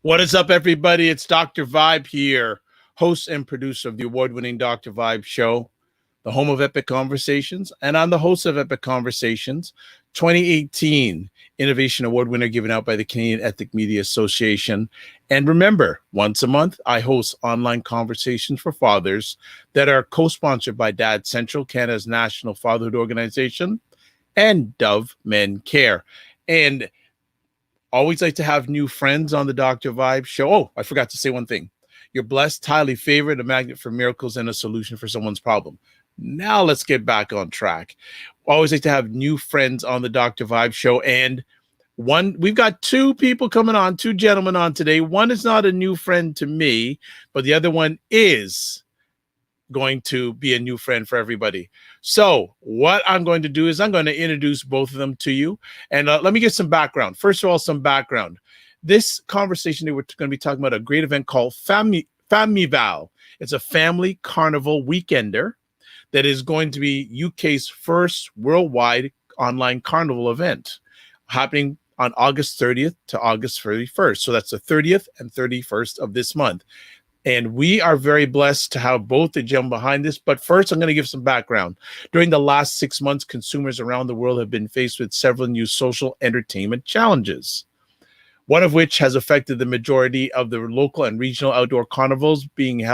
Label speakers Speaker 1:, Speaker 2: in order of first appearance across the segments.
Speaker 1: What is up, everybody? It's Dr. Vibe here, host and producer of the award-winning Dr. Vibe show, the home of Epic Conversations, and I'm the host of Epic Conversations, 2018 Innovation Award winner given out by the Canadian Ethnic Media Association. And remember, once a month, I host online conversations for fathers that are co-sponsored by Dad Central, Canada's national fatherhood organization, and Dove Men Care. And always like to have new friends on the Dr. Vibe show. Oh, I forgot to say one thing. You're blessed, highly favored, a magnet for miracles, and a solution for someone's problem. Now let's get back on track. Always like to have new friends on the Dr. Vibe show. And we've got two people coming on, two gentlemen on today. One is not a new friend to me, but the other one is going to be a new friend for everybody. So what I'm going to do is I'm going to introduce both of them to you. And let me get some background. First of all, some background. This conversation, we're going to be talking about a great event called Carnival. It's a family carnival weekender that is going to be UK's first worldwide online carnival event happening on August 30th to August 31st. So that's the 30th and 31st of this month. And we are very blessed to have both the gentlemen behind this. But first, I'm going to give some background. During the last 6 months, consumers around the world have been faced with several new social entertainment challenges, one of which has affected the majority of the local and regional outdoor carnivals being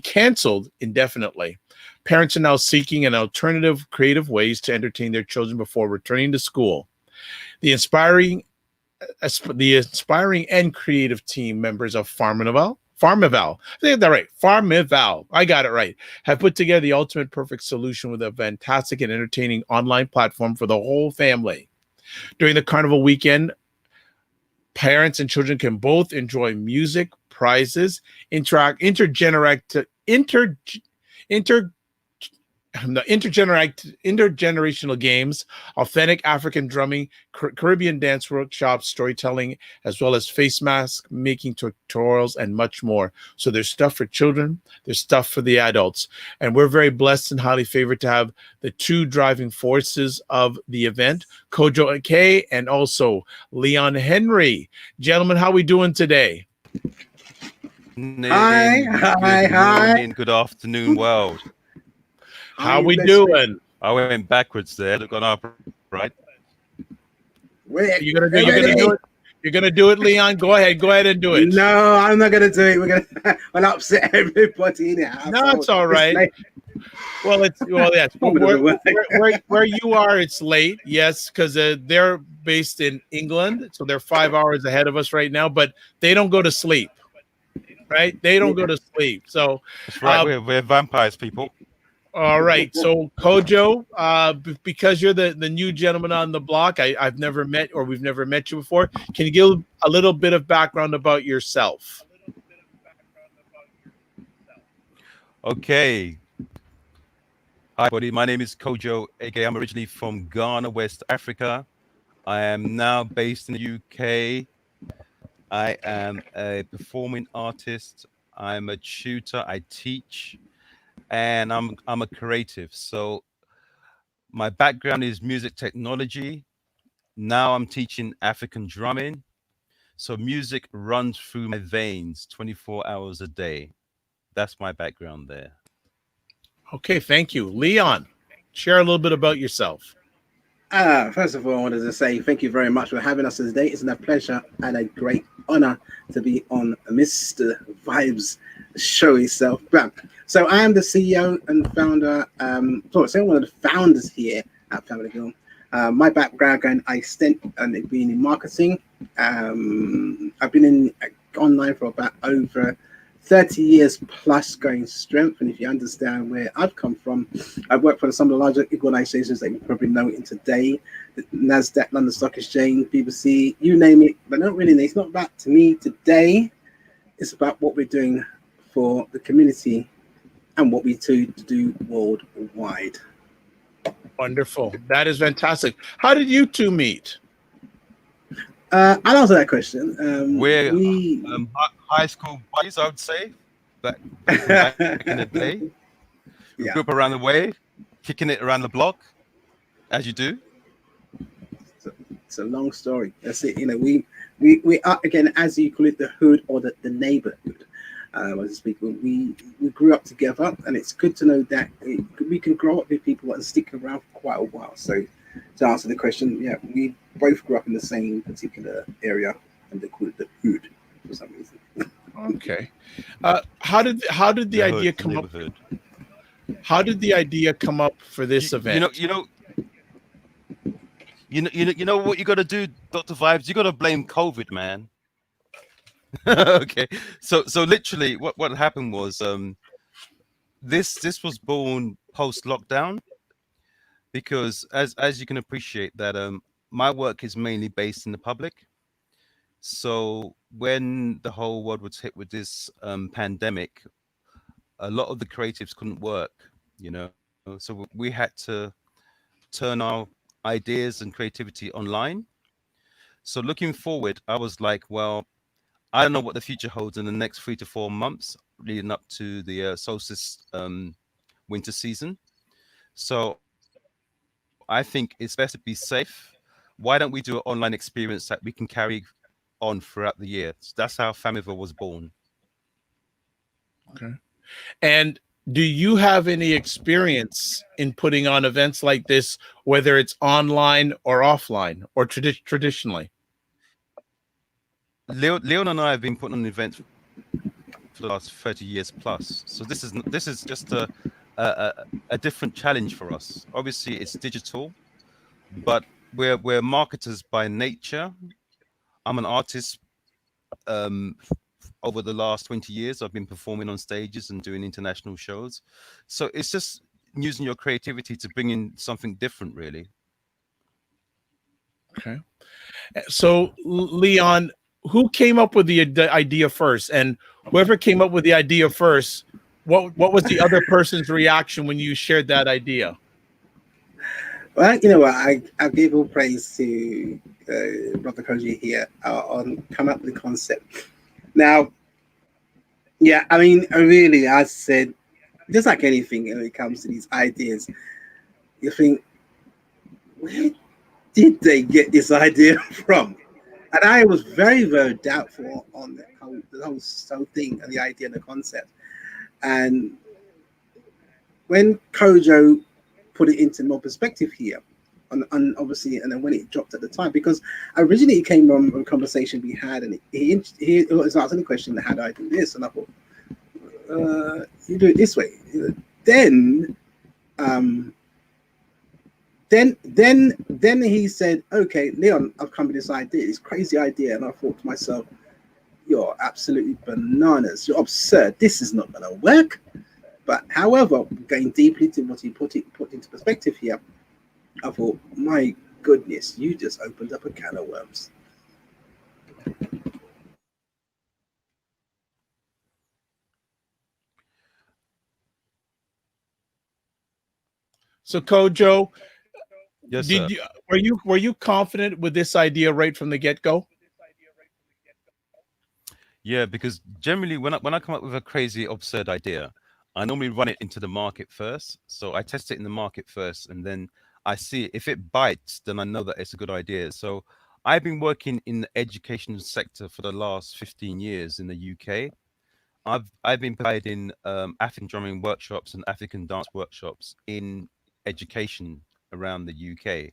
Speaker 1: canceled indefinitely. Parents are now seeking an alternative creative ways to entertain their children before returning to school. The inspiring and creative team members of Carnival, I think that right. Carnival, I got it right. Have put together the ultimate perfect solution with a fantastic and entertaining online platform for the whole family. During the carnival weekend, parents and children can both enjoy music, prizes, intergenerational games, authentic African drumming, Caribbean dance workshops, storytelling, as well as face mask making tutorials and much more. So there's stuff for children, there's stuff for the adults. And we're very blessed and highly favored to have the two driving forces of the event, Kojo K and also Leon Henry. Gentlemen, how we doing today?
Speaker 2: Hi. Good afternoon, world.
Speaker 1: How we doing?
Speaker 2: I went backwards there. Look on up, right?
Speaker 1: You're gonna do it. You're gonna do it, Leon. Go ahead and do it.
Speaker 3: No, I'm not gonna do it. I'll upset everybody in it.
Speaker 1: No, it's all right. Yes. Where you are, it's late. Yes, because they're based in England, so they're 5 hours ahead of us right now. But they don't go to sleep, right? They don't go to sleep. So
Speaker 2: that's right. We're vampires, people.
Speaker 1: All right. So Kojo, because you're the new gentleman on the block, we've never met you before. Can you give a little bit of background about yourself?
Speaker 2: Okay. Hi, everybody. My name is Kojo, aka I'm originally from Ghana, West Africa. I am now based in the UK. I am a performing artist. I'm a tutor. I teach. And I'm a creative. So my background is music technology. Now I'm teaching African drumming. So music runs through my veins 24 hours a day. That's my background there.
Speaker 1: Okay, thank you. Leon, share a little bit about yourself.
Speaker 3: First of all, I wanted to say thank you very much for having us today. It's a pleasure and a great honor to be on Mr. Vibe's show itself. So I am the CEO and founder, one of the founders here at Family Film. My background, I spent being in marketing. I've been in online for about over 30 years plus going strength. And if you understand where I've come from, I've worked for some of the larger organizations that you probably know in today, the NASDAQ, London Stock Exchange, BBC, you name it. But not really, it's not about to me today. It's about what we're doing for the community and what we do worldwide.
Speaker 1: Wonderful. That is fantastic. How did you two meet?
Speaker 3: I'll answer that question.
Speaker 2: We're high school buddies, I would say, back in the day. We grew up around the way, kicking it around the block, as you do.
Speaker 3: It's a long story. That's it. We we are, again, as you call it, the hood or the neighborhood. As I speak, we grew up together, and it's good to know that we can grow up with people and stick around for quite a while. So, to answer the question, yeah, we both grew up in the same particular area, and they call it the hood for some reason.
Speaker 1: Okay. How did the
Speaker 2: The hood,
Speaker 1: idea
Speaker 2: the
Speaker 1: come up?
Speaker 2: neighborhood.
Speaker 1: How did the idea come up for
Speaker 2: You,
Speaker 1: this
Speaker 2: you know,
Speaker 1: event?
Speaker 2: you know, you know what you got to do, Doctor Vibes. You got to blame COVID, man. Okay, so literally, what happened was this was born post lockdown because as you can appreciate that my work is mainly based in the public. So when the whole world was hit with this pandemic, a lot of the creatives couldn't work, you know. So we had to turn our ideas and creativity online. So looking forward, I was like, well, I don't know what the future holds in the next 3 to 4 months leading up to the solstice winter season. So I think it's best to be safe. Why don't we do an online experience that we can carry on throughout the year? That's how Famival was born.
Speaker 1: Okay. And do you have any experience in putting on events like this, whether it's online or offline or traditionally?
Speaker 2: Leon and I have been putting on events for the last 30 years plus. So this is just a different challenge for us. Obviously, it's digital, but we're marketers by nature. I'm an artist. Over the last 20 years, I've been performing on stages and doing international shows. So it's just using your creativity to bring in something different, really.
Speaker 1: Okay. So, Leon, who came up with the idea first? And whoever came up with the idea first, what was the other person's reaction when you shared that idea?
Speaker 3: Well, you know what? I give all praise to Brother Koji here on come up with the concept. Now, yeah, I mean, really, as I said, just like anything when it comes to these ideas, you think, where did they get this idea from? And I was very, very doubtful on the whole thing and the idea and the concept. And when Kojo put it into more perspective here, and obviously, and then when it dropped at the time, because originally it came from a conversation we had, and he was asking the question, "How do I do this?" And I thought, "You do it this way." Then, um, then he said, "Okay, Leon, I've come with this idea, this crazy idea," and I thought to myself, "You're absolutely bananas. You're absurd. This is not going to work." But however, going deeply to what he put into perspective here, I thought, my goodness, you just opened up a can of worms.
Speaker 1: So, Kojo,
Speaker 2: Yes,
Speaker 1: did
Speaker 2: sir.
Speaker 1: you were you confident with this idea right from the get go?
Speaker 2: Yeah, because generally when I come up with a crazy, absurd idea, I normally run it into the market first. So I test it in the market first, and then I see if it bites, then I know that it's a good idea. So I've been working in the education sector for the last 15 years in the UK. I've been providing African drumming workshops and African dance workshops in education around the UK.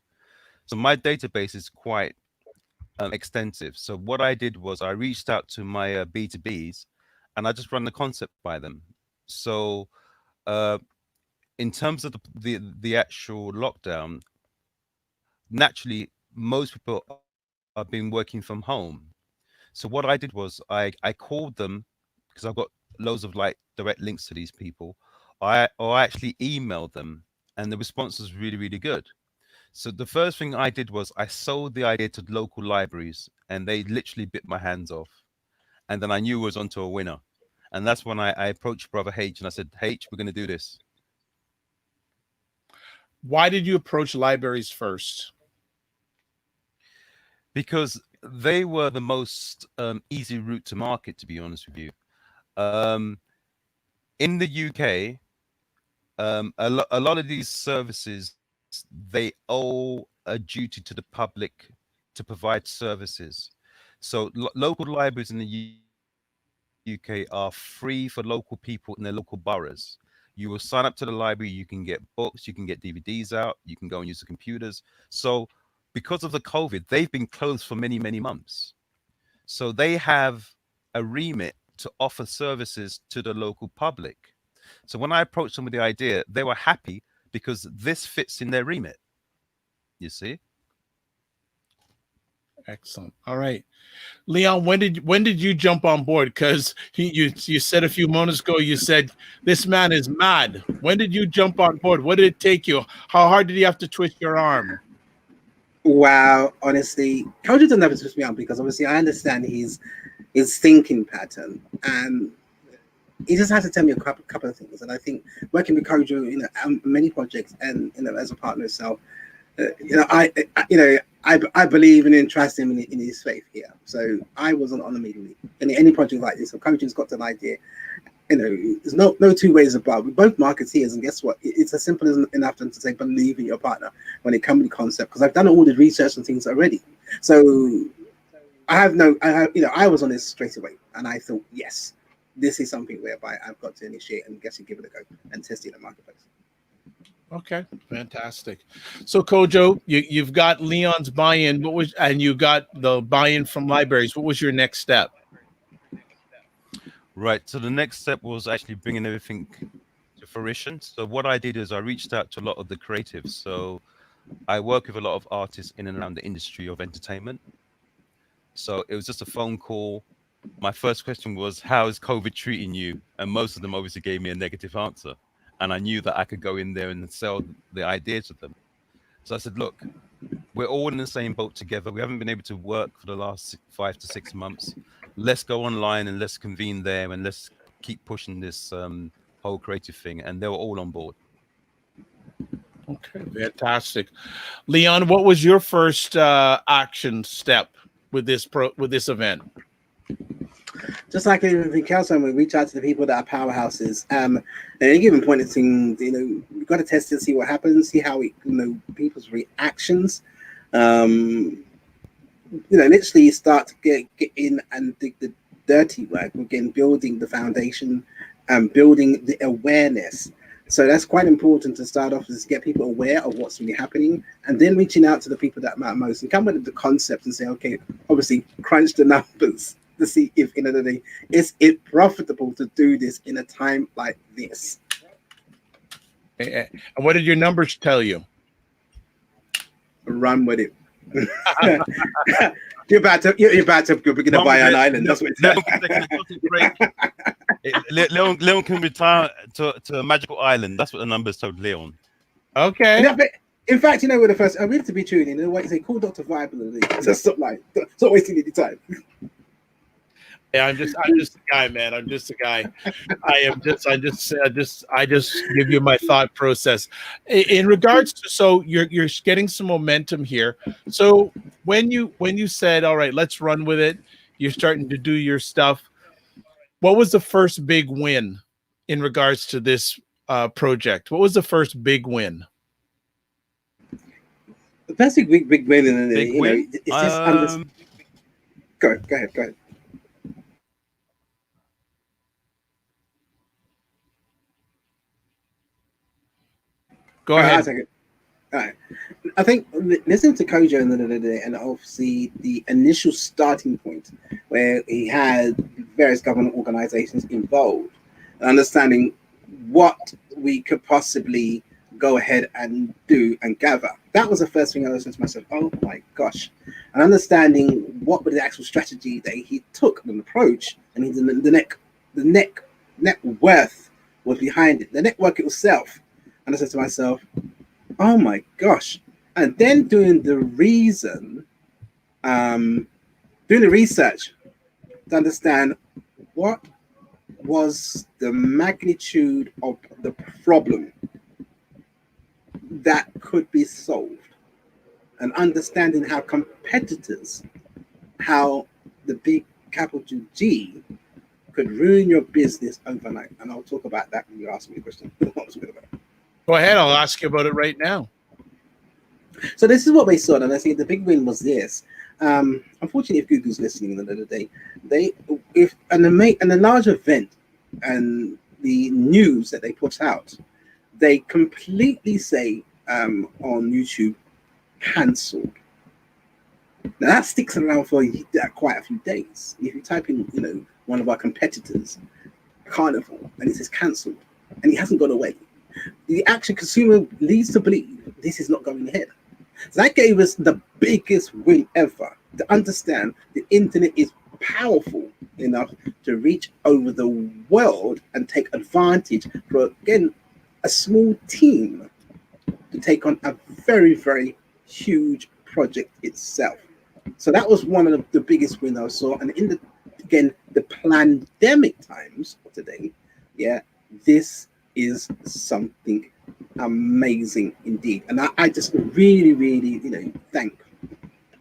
Speaker 2: So my database is quite extensive. So what I did was I reached out to my B2Bs and I just run the concept by them. So uh, in terms of the actual lockdown, naturally most people have been working from home. So what I did was I called them because I've got loads of like direct links to these people. I actually emailed them and the response was really, really good. So the first thing I did was I sold the idea to local libraries and they literally bit my hands off. And then I knew I was onto a winner. And that's when I approached Brother H and I said, H, we're going to do this.
Speaker 1: Why did you approach libraries first?
Speaker 2: Because they were the most easy route to market, to be honest with you. Um, in the UK, a lot of these services, they owe a duty to the public to provide services. So local libraries in the UK are free for local people in their local boroughs. You will sign up to the library, you can get books, you can get DVDs out, you can go and use the computers. So because of the COVID, they've been closed for many, many months. So they have a remit to offer services to the local public. So when I approached them with the idea, they were happy because this fits in their remit. You see?
Speaker 1: Excellent. All right. Leon, when did you jump on board? Because you said a few moments ago, you said this man is mad. When did you jump on board? What did it take you? How hard did you have to twist your arm?
Speaker 3: Wow, honestly, Coach doesn't never twist me out because obviously I understand his thinking pattern, and he just has to tell me a couple of things. And I think working with Kojo, many projects, and as a partner itself, I believe and trust him in his faith here. So I wasn't on immediately in any project like this. So Kojo's got an idea. There's no two ways about it. We're both marketeers, and guess what? It's as simple as enough to say believe in your partner when it comes to concept. Because I've done all the research and things already. So I was on this straight away, and I thought, yes, this is something whereby I've got to initiate and guess you give it a go and test it in the marketplace.
Speaker 1: Okay, fantastic. So Kojo, you've got Leon's buy-in. And you got the buy-in from libraries. What was your next step?
Speaker 2: Right. So the next step was actually bringing everything to fruition. So what I did is I reached out to a lot of the creatives. So I work with a lot of artists in and around the industry of entertainment. So it was just a phone call. My first question was, how is COVID treating you? And most of them obviously gave me a negative answer. And I knew that I could go in there and sell the idea to them. So I said, look, we're all in the same boat together. We haven't been able to work for the last 5 to 6 months. Let's go online and let's convene there and let's keep pushing this whole creative thing. And they were all on board.
Speaker 1: Okay, fantastic. Leon, what was your first action step with this event?
Speaker 3: Just like everything else, when we reach out to the people that are powerhouses, at any given point in things, we've got to test it, see what happens, see how people's reactions. Literally start to get in and dig the dirty work. Again, building the foundation and building the awareness. So that's quite important to start off, is get people aware of what's really happening, and then reaching out to the people that matter most and come with the concept and say, okay, obviously crunch the numbers to see if in the day is it profitable to do this in a time like this.
Speaker 1: And what did your numbers tell you?
Speaker 3: Run with it. You're about to begin to buy an island. That's what
Speaker 2: Leon can retire to a magical island. That's what the numbers told Leon.
Speaker 1: Okay.
Speaker 3: In fact, we're the first. I really to be tuning in. What you say? Call Dr. Vibe. So stop lying. Stop wasting any time.
Speaker 1: Yeah, I'm just a guy, man. I'm just a guy. I just give you my thought process. In regards to, so you're getting some momentum here. So when you said, all right, let's run with it, you're starting to do your stuff. What was the first big win in regards to this project? What was the first big win?
Speaker 3: The first big win,
Speaker 2: it's
Speaker 3: just go ahead.
Speaker 1: Go ahead.
Speaker 3: I'll take it. All right. I think listening to Kojo and obviously the initial starting point where he had various government organizations involved, and understanding what we could possibly go ahead and do and gather. That was the first thing I listened to myself. Oh my gosh. And understanding what was the actual strategy that he took, an approach, and the net worth was behind it. The network itself. And I said to myself, oh my gosh. And then doing the research to understand what was the magnitude of the problem that could be solved, and understanding how competitors, how the big capital G could ruin your business overnight. And I'll talk about that when you ask me a question.
Speaker 1: Go ahead. I'll ask you about it right now.
Speaker 3: So this is what we saw, and I think the big win was this. unfortunately, if Google's listening at the end of the day, the large event and the news that they put out, they completely say on YouTube, cancelled. Now that sticks around for quite a few days. If you type in, one of our competitors, Carnival, and it says cancelled, and it hasn't gone away, the actual consumer leads to believe this is not going ahead. So that gave us the biggest win ever to understand the internet is powerful enough to reach over the world and take advantage for, again, a small team to take on a very, very huge project itself. So that was one of the biggest wins I saw. And in the pandemic times of today, this is something amazing indeed. And I just really, really, thank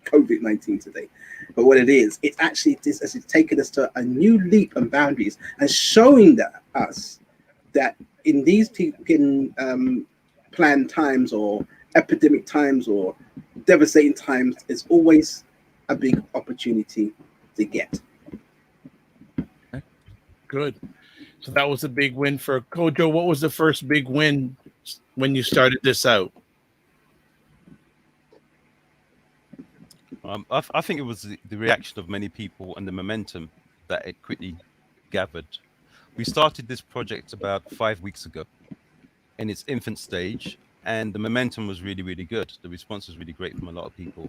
Speaker 3: COVID-19 today. But what it is, it's taken us to a new leap and boundaries and showing us that in these planned times or epidemic times or devastating times, there's always a big opportunity to get.
Speaker 1: Good. So that was a big win for Kojo. What was the first big win when you started this out?
Speaker 2: I think it was the reaction of many people and the momentum that it quickly gathered. We started this project about 5 weeks ago in its infant stage, and the momentum was really, really good. The response was really great from a lot of people.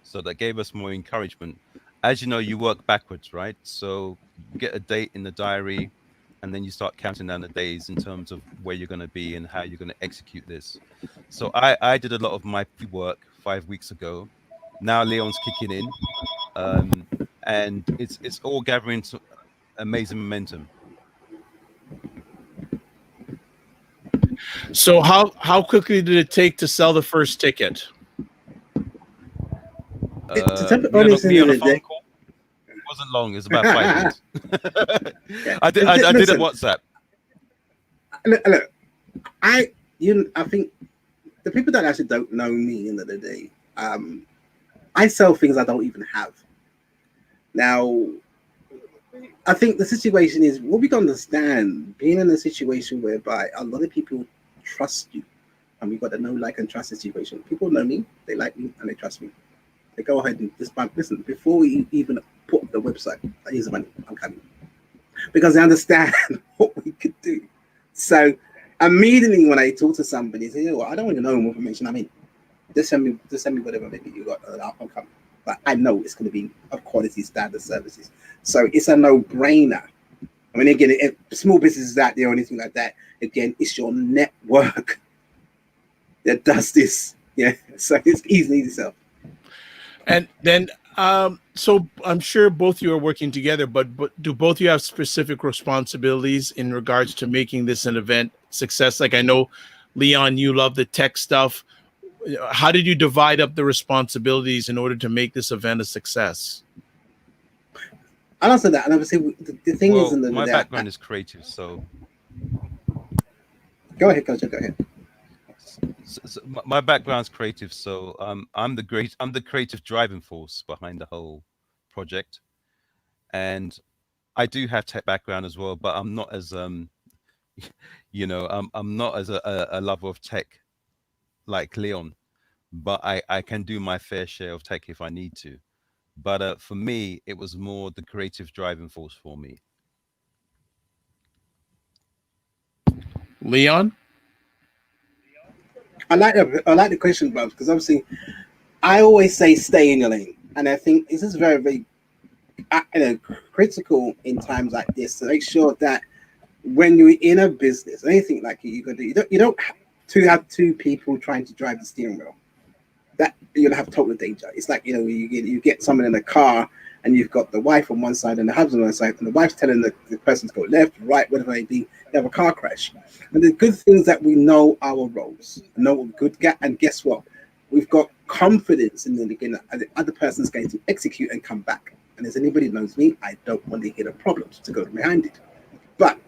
Speaker 2: So that gave us more encouragement. As you know, you work backwards, right? So you get a date in the diary, and then you start counting down the days in terms of where you're going to be and how you're going to execute this. So I did a lot of my work 5 weeks ago. Now Leon's kicking in, and it's all gathering some amazing momentum.
Speaker 1: So how quickly did it take to sell the first ticket?
Speaker 2: Me on a phone call. It wasn't long. It was about 5 minutes. I did it WhatsApp.
Speaker 3: Look, I think the people that actually don't know me at the end of the day, I sell things I don't even have. Now, I think the situation is what we can understand, being in a situation whereby a lot of people trust you, and we've got a know, like, and trust situation. People know me, they like me, and they trust me. They go ahead and just listen, before we even put the website, here's the money, I'm coming. Because they understand what we could do. So immediately when I talk to somebody, they say, well, I don't want to know more information. I mean, just send me whatever maybe you got, I'll come. But I know it's going to be of quality standard services. So it's a no-brainer. I mean, again, if small businesses out there or anything like that, again, it's your network that does this. Yeah, so it's easy to sell.
Speaker 1: And then, so I'm sure both of you are working together, but do both of you have specific responsibilities in regards to making this an event success? Like I know, Leon, you love the tech stuff. How did you divide up the responsibilities in order to make this event a success?
Speaker 3: I'll answer that. And obviously, the thing is,
Speaker 2: my background is creative, so
Speaker 3: go ahead, Coach. Go ahead.
Speaker 2: So my background's creative, so I'm the creative driving force behind the whole project, and I do have tech background as well, but I'm not as I'm not as a lover of tech like Leon, but I can do my fair share of tech if I need to. But for me, it was more the creative driving force for me.
Speaker 1: Leon?
Speaker 3: I like the question, Bob, because obviously I always say stay in your lane, and I think this is very, very critical in times like this to make sure that when you're in a business, anything like you don't have to have two people trying to drive the steering wheel. That you're gonna have total danger. It's like you get someone in a car and you've got the wife on one side and the husband on the side, and the wife's telling the person to go left, right, whatever it may be. You have a car crash. And the good thing is that we know our roles, know what we could get, and guess what? We've got confidence in the other person's going to execute and come back. And as anybody knows me, I don't want to get a problem to go behind it. But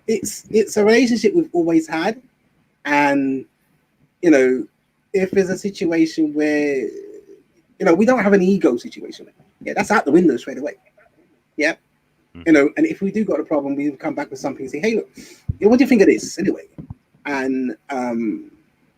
Speaker 3: it's a relationship we've always had, and if there's a situation where We don't have an ego situation. Yeah, that's out the window straight away. Yeah,
Speaker 2: Mhm.
Speaker 3: and if we do got a problem, we come back with something and say, hey, look, yeah, what do you think of this anyway? And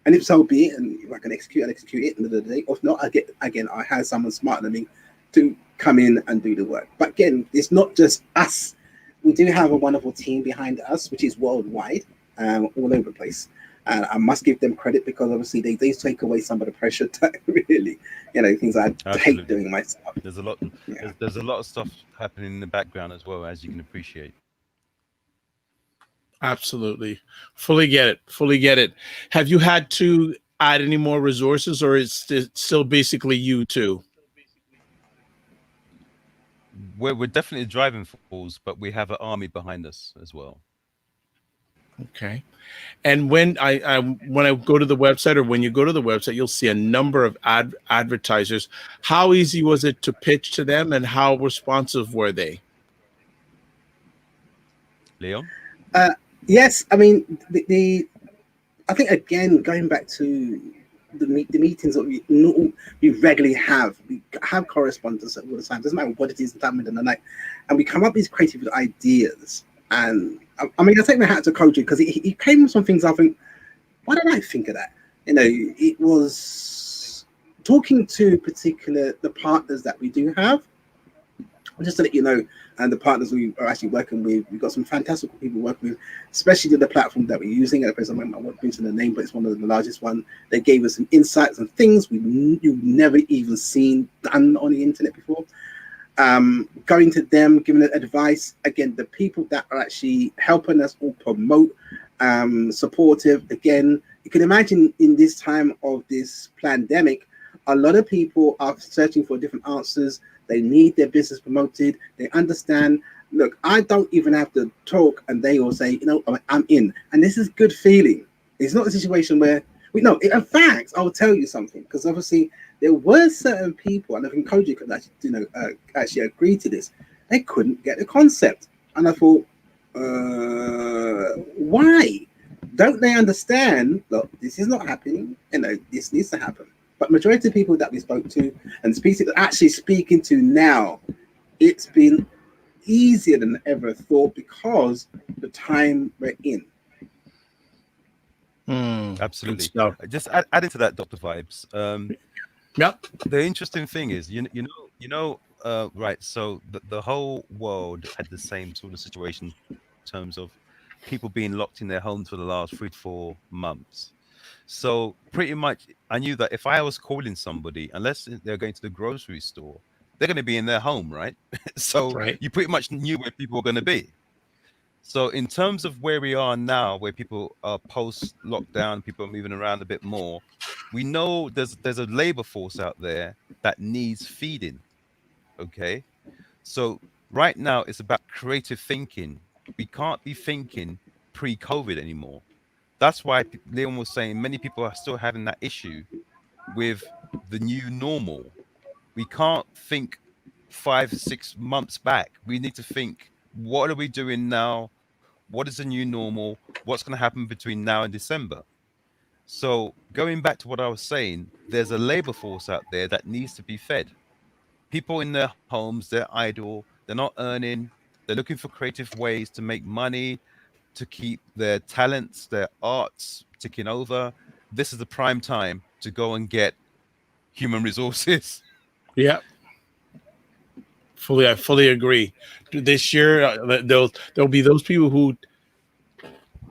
Speaker 3: if so be it, and if I can execute, I'll execute it. At the end of the day, or if not, I have someone smarter than me to come in and do the work. But again, it's not just us. We do have a wonderful team behind us, which is worldwide, all over the place. And I must give them credit because obviously they take away some of the pressure that really, things I hate
Speaker 2: Absolutely.
Speaker 3: doing myself.
Speaker 2: There's a lot.
Speaker 3: Yeah.
Speaker 2: There's a lot of stuff happening in the background as well, as you can appreciate.
Speaker 1: Absolutely. Fully get it. Fully get it. Have you had to add any more resources, or is it still basically you two?
Speaker 2: We're definitely driving force, but we have an army behind us as well.
Speaker 1: Okay. And when I go to the website, or when you go to the website, you'll see a number of advertisers. How easy was it to pitch to them, and how responsive were they?
Speaker 2: Leon.
Speaker 3: Uh, yes, I mean I think again going back to the meetings that we regularly have, we have correspondence all the time. Doesn't matter what it is, the time of the night, and we come up with these creative ideas. And I mean, I take my hat to Koji because he came with some things. I think, why did I think of that? It was talking to particular the partners that we do have. Just to let you know, and the partners we are actually working with, we've got some fantastic people working with, especially the platform that we're using. At the present moment, I won't mention the name, but it's one of the largest one. They gave us some insights and things you've never even seen done on the internet before. Going to them, giving them advice. Again, the people that are actually helping us all promote, supportive. Again, you can imagine in this time of this pandemic, a lot of people are searching for different answers. They need their business promoted. They understand. Look, I don't even have to talk, and they all say, I'm in. And this is good feeling. It's not a situation where we know. In fact, I'll tell you something because obviously there were certain people, and I think Koji could actually, actually agree to this. They couldn't get the concept, and I thought, why? Don't they understand? Look, this is not happening. This needs to happen. But majority of people that we spoke to and actually speaking to now, it's been easier than ever thought because the time we're in.
Speaker 1: Good
Speaker 2: Absolutely.
Speaker 1: stuff.
Speaker 2: Just adding to that, Doctor Vibes.
Speaker 1: Yep.
Speaker 2: The interesting thing is, right? So the whole world had the same sort of situation in terms of people being locked in their homes for the last 3 to 4 months. So pretty much, I knew that if I was calling somebody, unless they're going to the grocery store, they're going to be in their home, right? So
Speaker 1: Right.
Speaker 2: you pretty much knew where people were going to be. So in terms of where we are now, where people are post lockdown, people are moving around a bit more, we know there's a labor force out there that needs feeding. Okay. So right now it's about creative thinking. We can't be thinking pre-COVID anymore. That's why Leon was saying many people are still having that issue with the new normal. We can't think 5 6 months back. We need to think, what are we doing now? What is the new normal? What's going to happen between now and December? So going back to what I was saying, there's a labor force out there that needs to be fed. People in their homes, they're idle, they're not earning, they're looking for creative ways to make money, to keep their talents, their arts ticking over. This is the prime time to go and get human resources.
Speaker 1: Yep. I fully agree. This year, there'll be those people who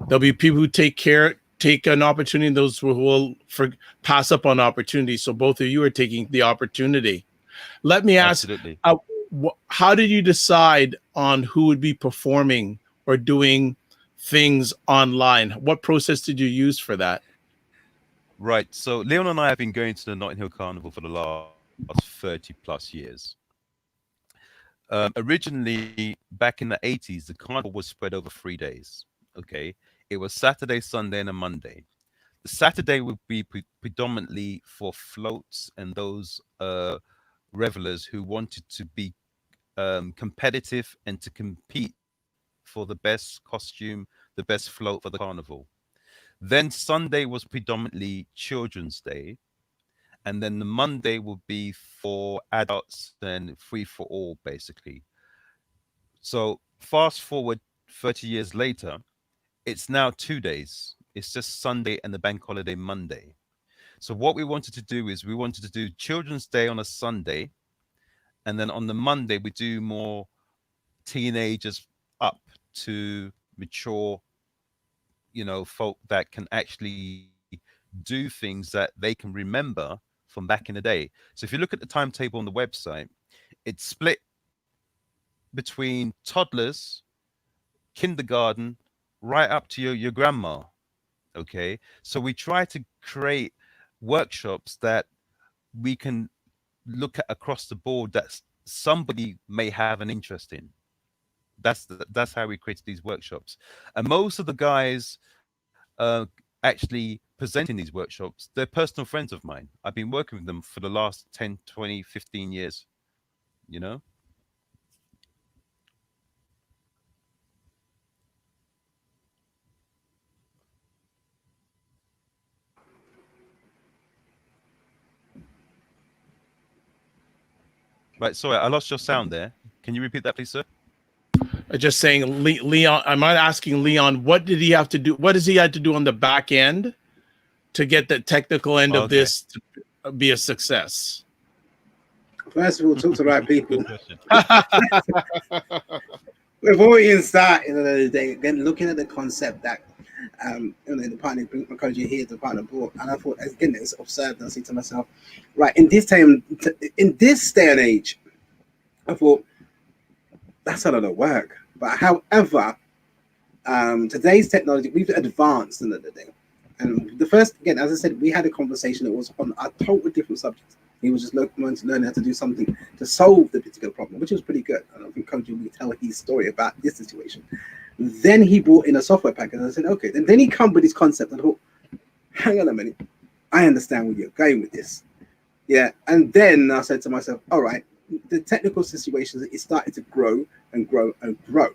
Speaker 1: there'll be people who take an opportunity, and those who will pass up on opportunities. So both of you are taking the opportunity. Let me ask,
Speaker 2: Absolutely.
Speaker 1: how did you decide on who would be performing or doing things online? What process did you use for that?
Speaker 2: Right. So Leon and I have been going to the Notting Hill Carnival for the last 30 plus years. Originally, back in the 80s, the carnival was spread over 3 days. Okay. It was Saturday, Sunday, and a Monday. The Saturday would be predominantly for floats and those revelers who wanted to be competitive and to compete for the best costume, the best float for the carnival. Then Sunday was predominantly Children's Day. and then the Monday will be for adults and free for all, basically. So fast forward 30 years later, it's now 2 days. It's just Sunday and the bank holiday Monday. So what we wanted to do is we wanted to do Children's Day on a Sunday, and then on the Monday we do more teenagers up to mature, folk that can actually do things that they can remember from back in the day. So if you look at the timetable on the website, it's split between toddlers, kindergarten, right up to your grandma. Okay. So we try to create workshops that we can look at across the board that somebody may have an interest in. That's how we created these workshops. And most of the guys actually presenting these workshops, they're personal friends of mine. I've been working with them for the last 10, 20, 15 years, you know? Right, sorry, I lost your sound there. Can you repeat that, please, sir?
Speaker 1: Just saying, Leon. I'm not asking Leon. What did he have to do? What does he have to do on the back end to get the technical end of this to be a success?
Speaker 3: First of all, talk to the right people.
Speaker 2: Good question.
Speaker 3: Before we even start, the day, again, looking at the concept that the partner because you hear the partner brought, and I thought again it's absurd. I say to myself, right, in this time, in this day and age, I thought that's not gonna work. But however, today's technology, we've advanced in the day. And the first, again, as I said, we had a conversation that was on a totally different subject. He was just learning how to do something to solve the particular problem, which was pretty good. And I think Koji will tell his story about this situation. Then he brought in a software package, and I said, okay. Then he come with his concept, and I thought, hang on a minute, I understand where you're going with this. Yeah. And then I said to myself, all right, the technical situations is starting to grow and grow and grow.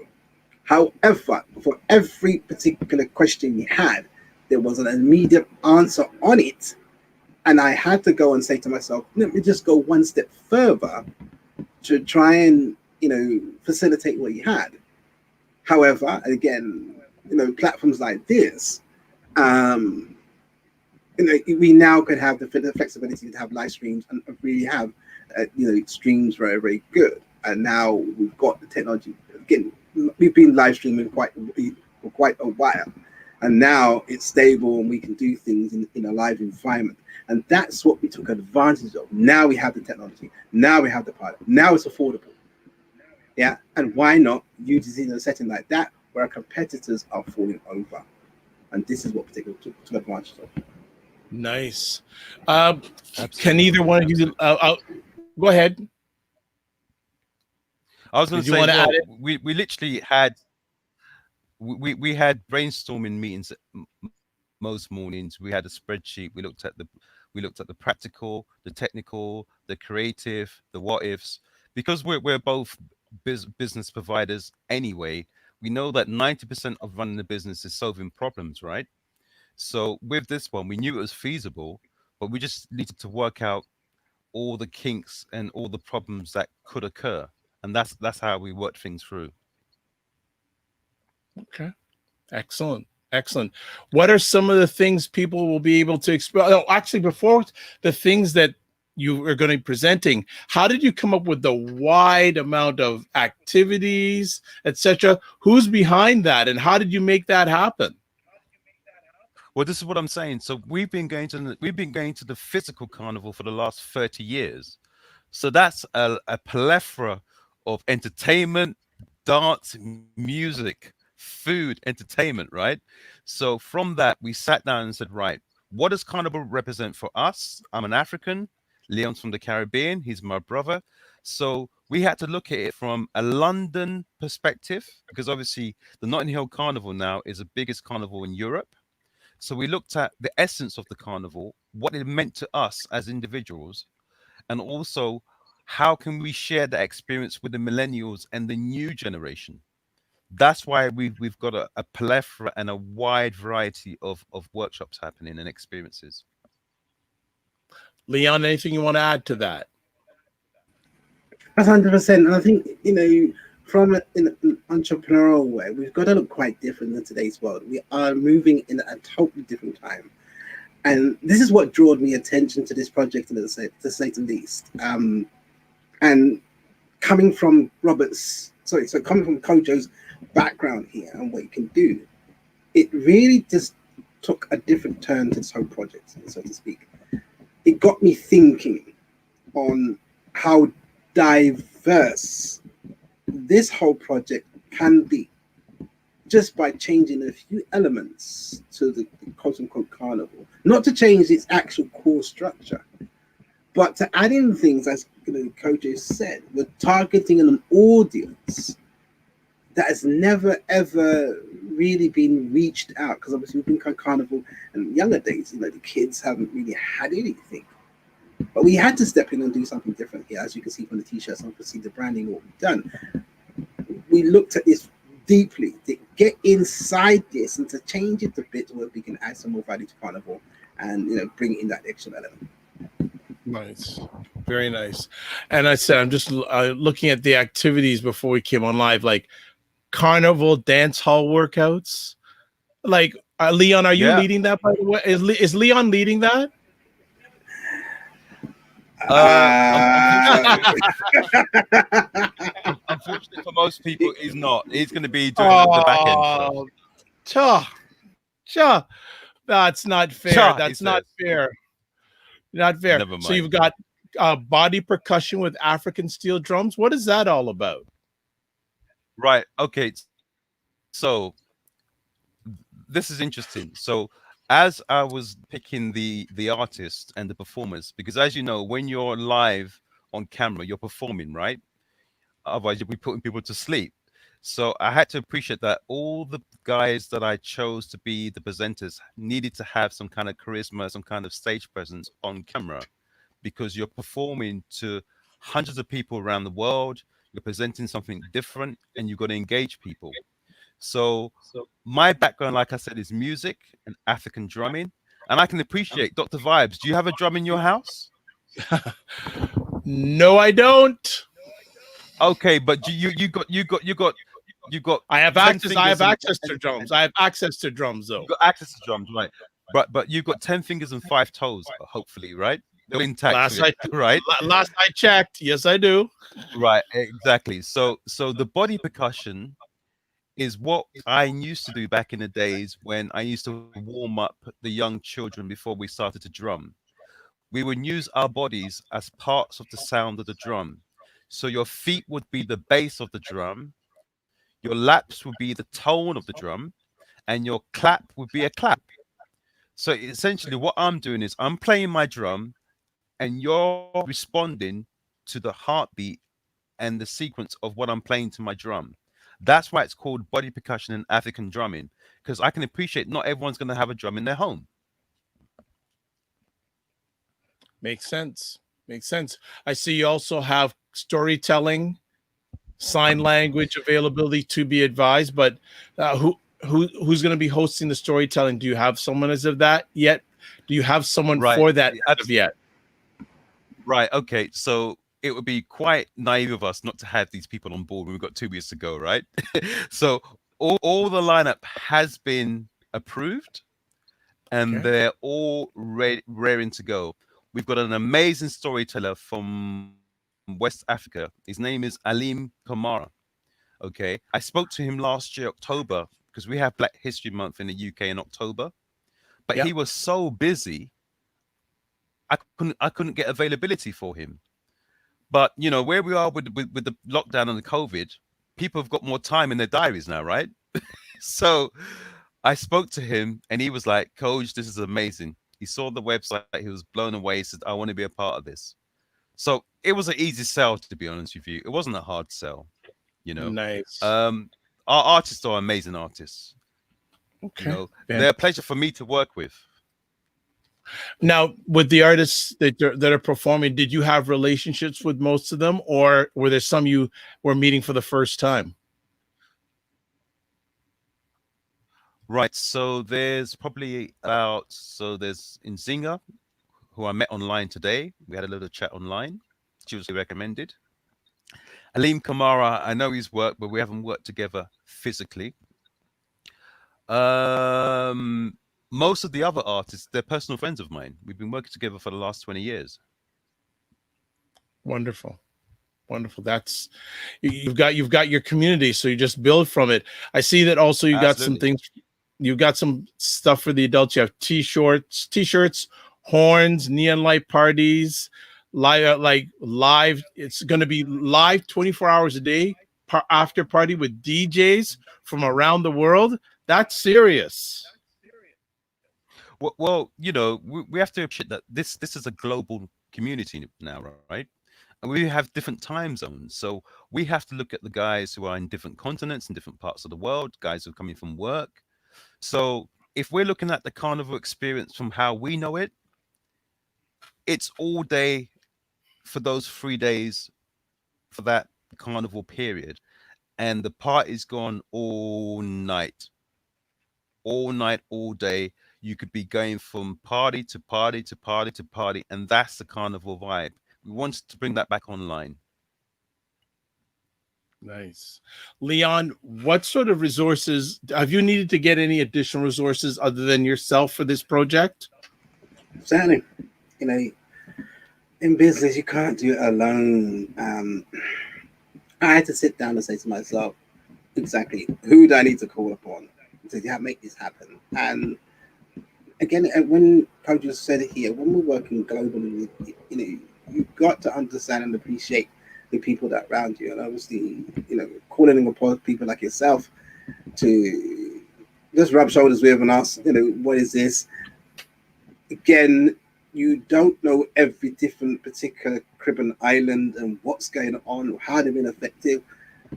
Speaker 3: However, for every particular question he had, there was an immediate answer on it. And I had to go and say to myself, let me just go one step further to try and, facilitate what he had. However, again, platforms like this, we now could have the flexibility to have live streams and really have, streams very, very good. And now we've got the technology. Again, we've been live streaming for quite a while. And now it's stable and we can do things in a live environment. And that's what we took advantage of. Now we have the technology. Now we have the pilot. Now it's affordable. Yeah. And why not use it in a setting like that where our competitors are falling over? And this is what we took advantage of.
Speaker 1: Nice. Can either one of you go ahead?
Speaker 2: I was going to say, we literally had we had brainstorming meetings most mornings. We had a spreadsheet. We looked at the practical, the technical, the creative, the what ifs. Because we're both business providers anyway, we know that 90% of running the business is solving problems, right? So with this one, we knew it was feasible, but we just needed to work out all the kinks and all the problems that could occur. And that's how we worked things through.
Speaker 1: Okay. Excellent. What are some of the things people will be able to explore? Oh, actually, before the things that you are going to be presenting, how did you come up with the wide amount of activities, etc.? Who's behind that, and how did you make that happen?
Speaker 2: Well, this is what I'm saying. So we've been going to the physical carnival for the last 30 years. So that's a plethora of entertainment, dance, music, food, entertainment, right? So from that, we sat down and said, right, what does carnival represent for us? I'm an African. Leon's from the Caribbean. He's my brother. So we had to look at it from a London perspective, because obviously the Notting Hill Carnival now is the biggest carnival in Europe. So we looked at the essence of the carnival, what it meant to us as individuals, and also how can we share that experience with the millennials and the new generation. That's why we've got a plethora and a wide variety of workshops happening and experiences.
Speaker 1: Leon, anything you want to add to that?
Speaker 3: That's 100%. And I think, from an entrepreneurial way, we've got to look quite different in today's world. We are moving in a totally different time. And this is what drew me attention to this project, to say the least. And coming from coming from Kojo's background here and what you can do, it really just took a different turn to this whole project, so to speak. It got me thinking on how diverse this whole project can be just by changing a few elements to the quote unquote carnival. Not to change its actual core structure, but to add in things, as Kojo said, we're targeting an audience that has never ever really been reached out, because obviously we've been carnival in younger days, the kids haven't really had anything. But we had to step in and do something different here, as you can see from the t-shirts and see the branding, what we've done. We looked at this deeply to get inside this and to change it a bit where we can add some more value to carnival and bring in that extra element.
Speaker 1: Nice, very nice. And I said, I'm just looking at the activities before we came on live, like carnival dance hall workouts. Like Leon, are you leading that, by the way? Is Leon leading that?
Speaker 2: Unfortunately for most people, he's not. He's going to be doing the back end stuff.
Speaker 1: Cha, that's not fair.
Speaker 2: Cha,
Speaker 1: that's not fair. Not fair.
Speaker 2: Never mind.
Speaker 1: So you've got body percussion with African steel drums. What is that all about?
Speaker 2: Right. Okay. So this is interesting. So as I was picking the artists and the performers, because as you know, when you're live on camera, you're performing, right? Otherwise, you'll be putting people to sleep. So I had to appreciate that all the guys that I chose to be the presenters needed to have some kind of charisma, some kind of stage presence on camera, because you're performing to hundreds of people around the world. You're presenting something different, and you've got to engage people. So my background, like I said, is music and African drumming, and I can appreciate Dr. Vibes. Do you have a drum in your house?
Speaker 1: No, I don't.
Speaker 2: Okay, but you got.
Speaker 1: I have access. I have access to drums. I have access to drums, though.
Speaker 2: You got access to drums, right? But you've got 10 fingers and 5 toes, hopefully, right? They're intact, right?
Speaker 1: Last I checked, yes, I do.
Speaker 2: Right, exactly. So the body percussion is what I used to do back in the days when I used to warm up the young children before we started to drum. We would use our bodies as parts of the sound of the drum. So your feet would be the bass of the drum, your laps would be the tone of the drum, and your clap would be a clap. So essentially what I'm doing is I'm playing my drum and you're responding to the heartbeat and the sequence of what I'm playing to my drum. That's why it's called body percussion and African drumming, because I can appreciate not everyone's going to have a drum in their home.
Speaker 1: Makes sense. Makes sense. I see you also have storytelling, sign language availability to be advised, but who's going to be hosting the storytelling? Do you have someone as of that yet? Do you have someone for that as of yet?
Speaker 2: Right. Okay. So it would be quite naive of us not to have these people on board when we've got 2 weeks to go, right? So all the lineup has been approved, and they're all raring to go. We've got an amazing storyteller from West Africa. His name is Alim Kamara. Okay. I spoke to him last year, October, because we have Black History Month in the UK in October. But he was so busy, I couldn't get availability for him. But you know, where we are with the lockdown and the COVID, people have got more time in their diaries now, right? So I spoke to him and he was like, Coach, this is amazing. He saw the website, he was blown away. He said, I want to be a part of this. So it was an easy sell, to be honest with you. It wasn't a hard sell, you know.
Speaker 1: Nice.
Speaker 2: Our artists are amazing artists.
Speaker 1: Okay.
Speaker 2: You know, they're a pleasure for me to work with.
Speaker 1: Now, with the artists that are performing, did you have relationships with most of them, or were there some you were meeting for the first time?
Speaker 2: Right. So there's probably there's Nzinga, who I met online today. We had a little chat online. She was recommended. Aleem Kamara, I know his work, but we haven't worked together physically. Most of the other artists, they're personal friends of mine. We've been working together for the last 20 years.
Speaker 1: Wonderful. Wonderful. That's you've got your community, so you just build from it. I see that also you got some
Speaker 2: Absolutely.
Speaker 1: things. You got some stuff for the adults. You have t-shirts, horns, neon light parties, live. It's going to be live 24 hours a day, after party with DJs from around the world. That's serious.
Speaker 2: Well, we have to appreciate that this is a global community now, right? And we have different time zones. So we have to look at the guys who are in different continents, in different parts of the world, guys who are coming from work. So if we're looking at the carnival experience from how we know it, it's all day for those 3 days for that carnival period. And the party's gone all night, all day. You could be going from party to party to party to party, and that's the carnival vibe. We wanted to bring that back online.
Speaker 1: Nice. Leon, what sort of resources have you needed to get? Any additional resources other than yourself for this project?
Speaker 3: Certainly, you know, in business, you can't do it alone. I had to sit down and say to myself, exactly, who do I need to call upon to make this happen? And again, when Coach just said it here, when we're working globally, you've got to understand and appreciate the people that are around you, and obviously, calling upon people like yourself to just rub shoulders with and ask, what is this? Again, you don't know every different particular Caribbean island and what's going on, how they've been effective.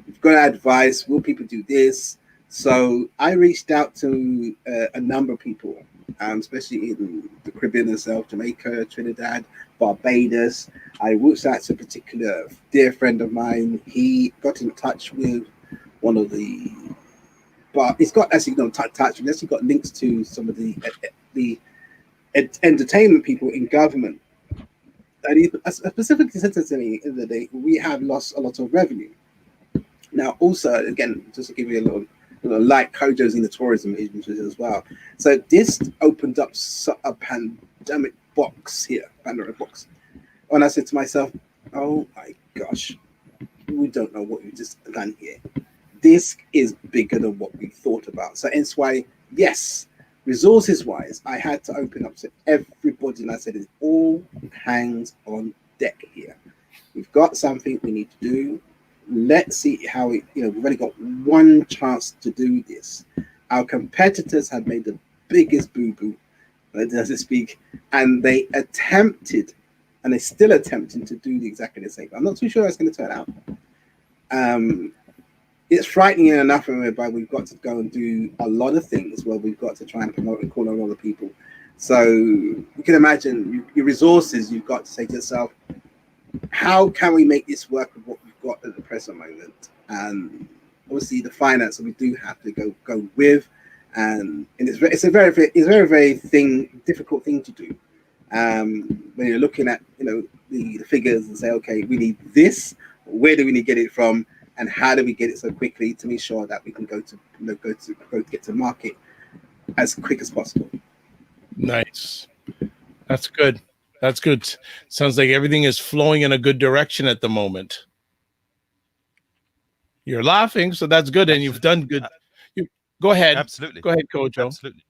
Speaker 3: You've got advice. Will people do this? So I reached out to a number of people, especially in the Caribbean itself, Jamaica, Trinidad, Barbados. I reached out to a particular dear friend of mine. He got in touch with one of the, but he's got actually not touch. He's actually got links to some of the entertainment people in government. And he specifically said to me the other day, we have lost a lot of revenue. Now, also, again, just to give you a little light, Kojo's in the tourism industry as well. So this opened up a pandemic box here, pandemic box. And I said to myself, oh my gosh, we don't know what we've just done here. This is bigger than what we thought about. So hence why, yes, resources-wise, I had to open up to everybody, and I said, it's all hands on deck here. We've got something we need to do. Let's see how we've only got one chance to do this. Our competitors have made the biggest boo-boo, as I speak, and they attempted, and they're still attempting to do exactly the same. I'm not too sure how it's going to turn out. It's frightening enough, but we've got to go and do a lot of things where we've got to try and promote and call on other people. So you can imagine your resources, you've got to say to yourself, how can we make this work with what we've got at the present moment? And obviously the finance we do have to go with, and it's a very difficult thing to do. When you're looking at the figures and say, okay, we need this, where do we need to get it from, and how do we get it so quickly to make sure that we can go to get to market as quick as possible.
Speaker 1: Nice. That's good. That's good. Sounds like everything is flowing in a good direction at the moment. You're laughing, so that's good, and you've done good. Go ahead.
Speaker 2: Absolutely.
Speaker 1: Go ahead, Kojo.
Speaker 2: Absolutely.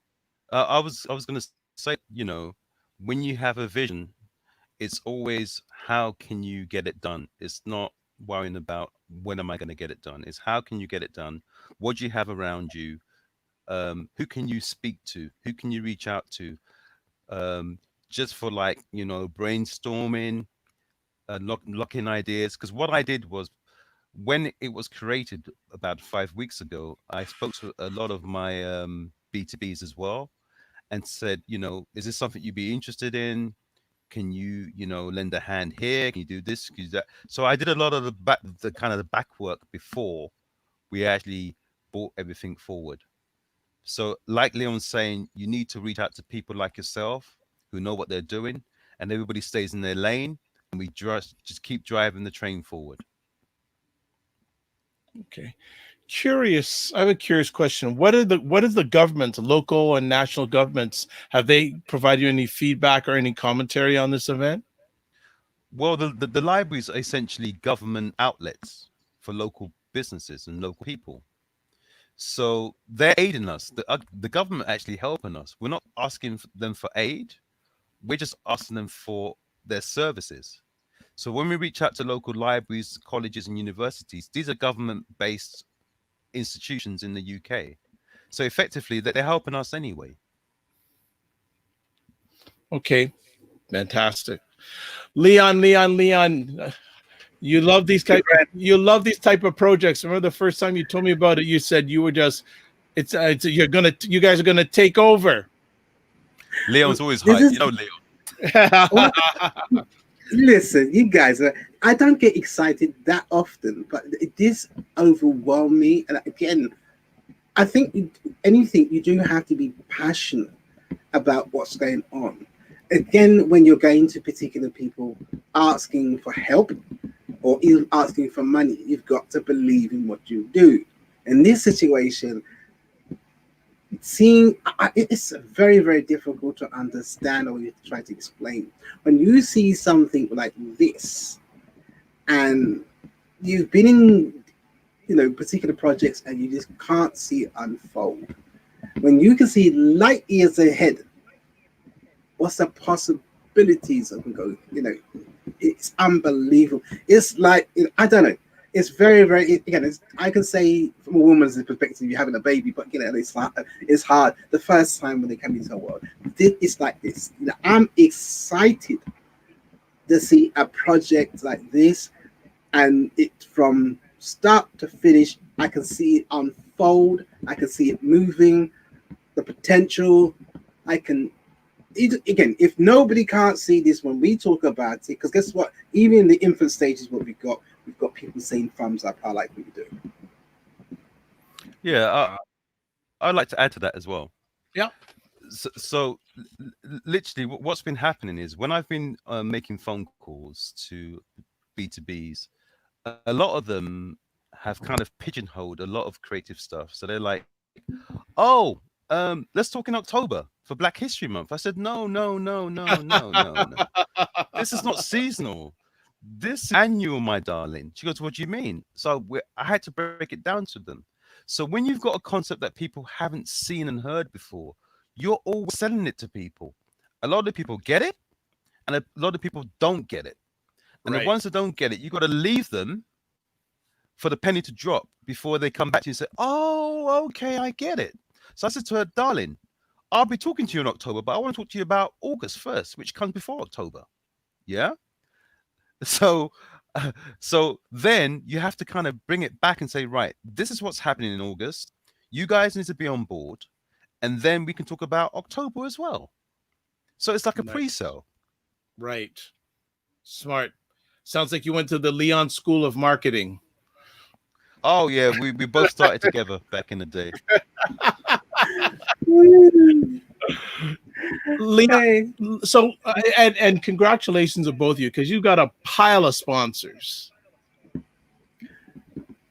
Speaker 2: I was going to say, when you have a vision, it's always how can you get it done. It's not worrying about when am I going to get it done. It's how can you get it done. What do you have around you? Who can you speak to? Who can you reach out to? Just for brainstorming, locking ideas. Because what I did was, when it was created about 5 weeks ago, I spoke to a lot of my B2Bs as well, and said, is this something you'd be interested in? Can you, lend a hand here? Can you do this? Can you do that? So I did a lot of the kind of the back work before we actually brought everything forward. So like Leon's saying, you need to reach out to people like yourself who know what they're doing, and everybody stays in their lane, and we just keep driving the train forward.
Speaker 1: Okay. Curious. I have a curious question. What is the government, local and national governments, have they provided you any feedback or any commentary on this event?
Speaker 2: Well, the libraries are essentially government outlets for local businesses and local people. So they're aiding us. The government actually helping us. We're not asking them for aid. We're just asking them for their services. So when we reach out to local libraries, colleges, and universities, these are government-based institutions in the UK. So effectively, they're helping us anyway.
Speaker 1: Okay. Fantastic. Leon, you love these type of projects. Remember the first time you told me about it, you said you were just you guys are gonna take over.
Speaker 2: Leon's always
Speaker 3: This
Speaker 2: hype.
Speaker 3: is-
Speaker 2: You know, Leon.
Speaker 3: Well, listen, you guys, I don't get excited that often, but it does overwhelm me. And again, I think anything you do have to be passionate about what's going on. Again, when you're going to particular people asking for help or even asking for money, you've got to believe in what you do. In this situation, it's very, very difficult to understand or you try to explain. When you see something like this and you've been in particular projects and you just can't see it unfold, when you can see light years ahead, what's the possibilities of go? It's unbelievable. It's like I don't know. It's very, very again. I can say from a woman's perspective, you're having a baby, but it's hard. The first time when they come into the world, it's like this. I'm excited to see a project like this, and it from start to finish. I can see it unfold. I can see it moving. The potential. I can. Again, if nobody can't see this when we talk about it, because guess what? Even in the infant stages, we've got people saying thumbs up. I like what you do.
Speaker 2: Yeah, I'd like to add to that as well.
Speaker 1: Yeah.
Speaker 2: So literally, what's been happening is when I've been making phone calls to B2Bs, a lot of them have kind of pigeonholed a lot of creative stuff. So they're like, "Oh, let's talk in October for Black History Month." I said, "No, no, no, no, no, no, no. This is not seasonal. This is annual, my darling." She goes, "What do you mean?" So I had to break it down to them. So when you've got a concept that people haven't seen and heard before, you're always selling it to people. A lot of people get it, and a lot of people don't get it. And
Speaker 1: Right.
Speaker 2: the ones that don't get it, you got to leave them for the penny to drop before they come back to you and say, "Oh, okay, I get it." So I said to her, "Darling, I'll be talking to you in October, but I want to talk to you about August 1st, which comes before October." Yeah. So, so then you have to kind of bring it back and say, right, this is what's happening in August. You guys need to be on board, and then we can talk about October as well. So it's like a
Speaker 1: Nice.
Speaker 2: pre-sale.
Speaker 1: Right. Smart. Sounds like you went to the Leon School of Marketing.
Speaker 2: Oh yeah, we both started together back in the day.
Speaker 1: Leon,
Speaker 3: Hey,
Speaker 1: so and congratulations to both of you because you got a pile of sponsors,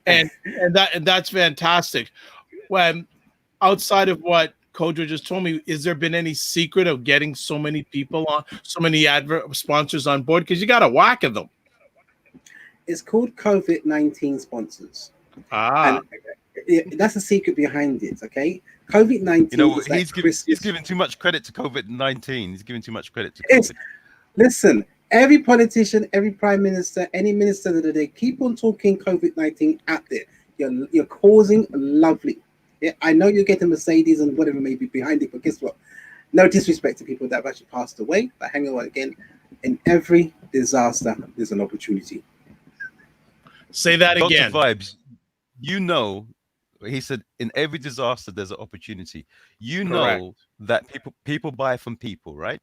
Speaker 1: and that's fantastic. When outside of what Kojo just told me, is there been any secret of getting so many people on, so many advert sponsors on board? Because you got a whack of them.
Speaker 3: it's called COVID-19 sponsors,
Speaker 1: Ah,
Speaker 3: and that's the secret behind it. Okay, COVID-19.
Speaker 2: You know,
Speaker 3: is like
Speaker 2: he's giving too much credit to COVID-19. He's giving too much credit to
Speaker 3: It's
Speaker 2: COVID.
Speaker 3: Listen, every politician, every prime minister, any minister that they keep on talking COVID-19 out there. You're causing lovely. Yeah, I know you're getting Mercedes and whatever may be behind it, but guess what? No disrespect to people that have actually passed away, but hang on again. In every disaster, there's an opportunity.
Speaker 1: say that
Speaker 2: Dr.
Speaker 1: again.
Speaker 2: Vibes, you know, he said, in every disaster there's an opportunity. You
Speaker 1: Correct.
Speaker 2: know that people buy from people, right?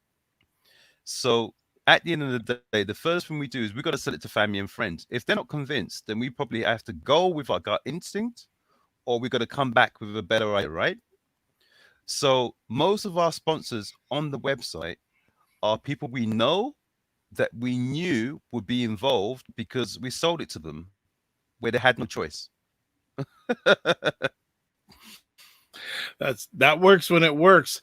Speaker 2: So at the end of the day, the first thing we do is we got to sell it to family and friends. If they're not convinced, then we probably have to go with our gut instinct, or we got to come back with a better idea, right? So most of our sponsors on the website are people we know that we knew would be involved because we sold it to them where they had no choice.
Speaker 1: That works when it works.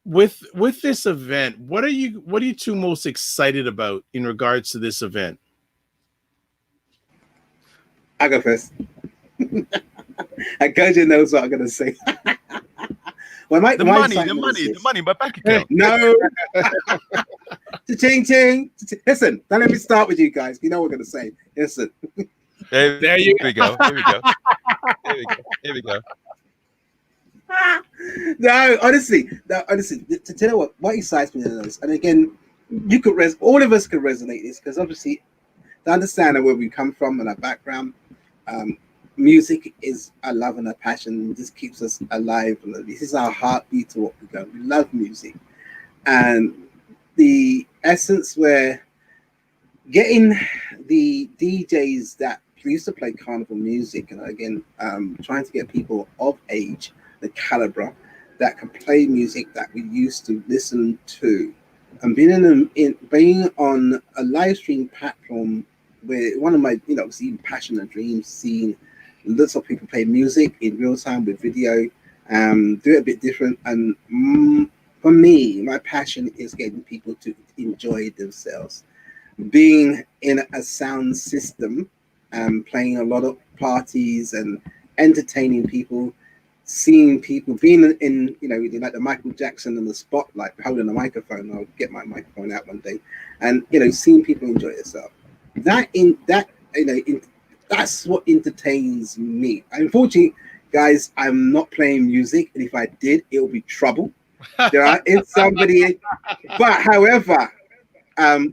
Speaker 1: With this event, what are you two most excited about in regards to this event?
Speaker 3: I go first. I Kojo knows what I'm gonna say. Well,
Speaker 2: The money, my bank account.
Speaker 3: No. Ching ching. Listen, now let me start with you guys. You know what we're gonna say. Listen.
Speaker 1: There you
Speaker 2: go. Here we go. Here we go.
Speaker 3: No, honestly, to tell you what excites me the most, and again, you could all of us could resonate this because obviously, to understand where we come from and our background, music is a love and a passion. This keeps us alive. This is our heartbeat to what we go. We love music, and the essence where getting the DJs that used to play carnival music, and again, trying to get people of age, the caliber that can play music that we used to listen to, and being on a live stream platform where one of my obviously passion and dreams, seeing lots of people play music in real time with video, do it a bit different. And for me, my passion is getting people to enjoy themselves, being in a sound system, playing a lot of parties and entertaining people, seeing people being in like the Michael Jackson and the spotlight, holding a microphone. I'll get my microphone out one day, and seeing people enjoy themselves. That's what entertains me. Unfortunately, guys, I'm not playing music, and if I did, it will be trouble. There is somebody, but however,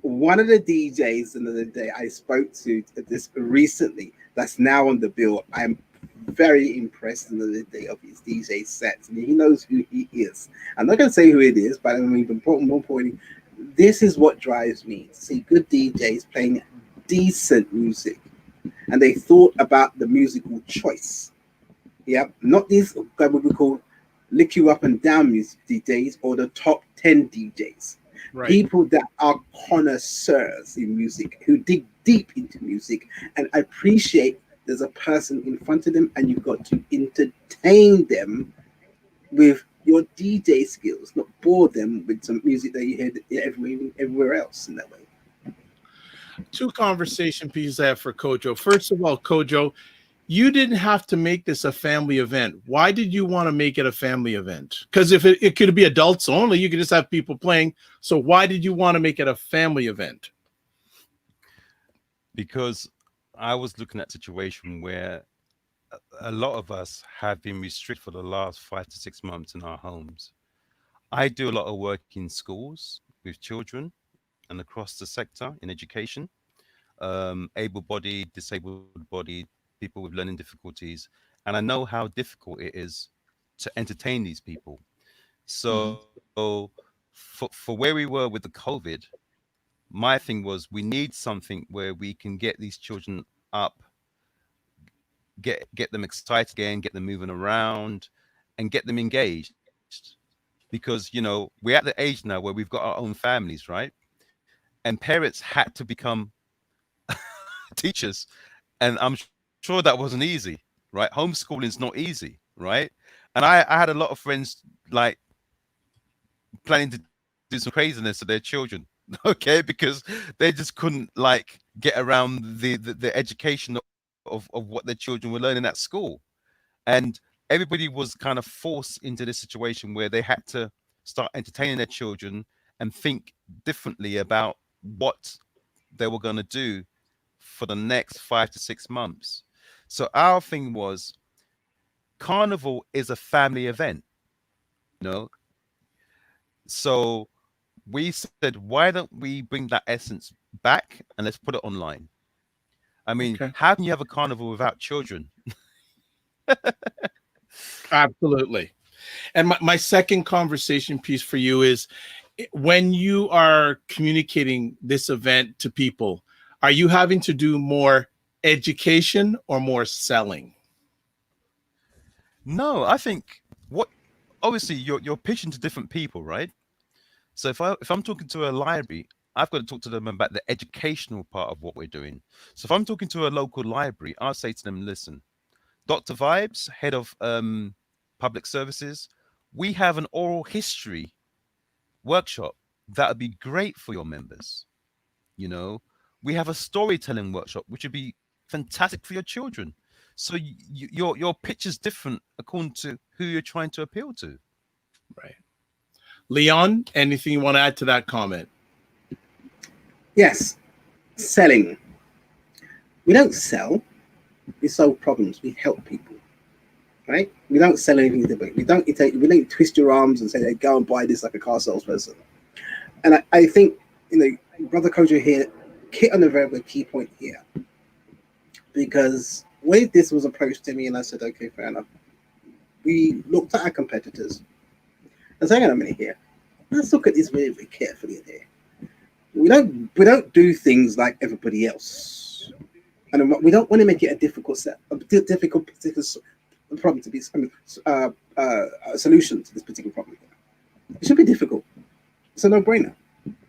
Speaker 3: one of the DJs the other day I spoke to this recently, that's now on the bill. I'm very impressed in the other day of his DJ sets, and he knows who he is. I'm not going to say who it is, but I mean, more importantly, this is what drives me to see good DJs playing decent music, and they thought about the musical choice. Yeah, not these what we call lick you up and down music DJs or the top 10 DJs. Right. People that are connoisseurs in music, who dig deep into music and appreciate there's a person in front of them, and you've got to entertain them with your DJ skills, not bore them with some music that you hear everywhere else in that way.
Speaker 1: Two conversation pieces I have for Kojo. First of all, Kojo, you didn't have to make this a family event. Why did you want to make it a family event? Because if it could be adults only, you could just have people playing. So why did you want to make it a family event?
Speaker 2: Because I was looking at a situation where a lot of us have been restricted for the last 5 to 6 months in our homes. I do a lot of work in schools with children and across the sector in education, able-bodied, disabled-bodied, people with learning difficulties. And I know how difficult it is to entertain these people. So for where we were with the COVID, my thing was we need something where we can get these children up, get them excited again, get them moving around, and get them engaged. Because we're at the age now where we've got our own families, right? And parents had to become teachers, and I'm sure that wasn't easy, right? Homeschooling is not easy, right? And I had a lot of friends like planning to do some craziness to their children, okay, because they just couldn't like get around the education of what their children were learning at school. And everybody was kind of forced into this situation where they had to start entertaining their children and think differently about what they were going to do for the next 5 to 6 months. So our thing was, Carnival is a family event, so we said, why don't we bring that essence back and let's put it online? I mean, How can you have a carnival without children?
Speaker 1: Absolutely. And my second conversation piece for you is, when you are communicating this event to people, are you having to do more education or more selling?
Speaker 2: No, I think obviously you're pitching to different people, right? So if I'm talking to a library, I've got to talk to them about the educational part of what we're doing. So if I'm talking to a local library, I'll say to them, listen, Dr. Vibes, head of public services, we have an oral history workshop that would be great for your members. You know, we have a storytelling workshop which would be fantastic for your children. So your pitch is different according to who you're trying to appeal to.
Speaker 1: Right. Leon, anything you want to add to that comment?
Speaker 3: Yes, selling. We don't sell. We solve problems. We help people. Right? We don't sell anything to people. We don't twist your arms and say, hey, go and buy this like a car salesperson. And I think, Brother Kojo here hit on a very, very key point here. Because when this was approached to me and I said, okay, fair enough, we looked at our competitors and said, hang on a minute here. Let's look at this very, very carefully here. We don't do things like everybody else. And we don't want to make it a difficult problem to be a solution to this particular problem. It should be difficult. It's a no-brainer.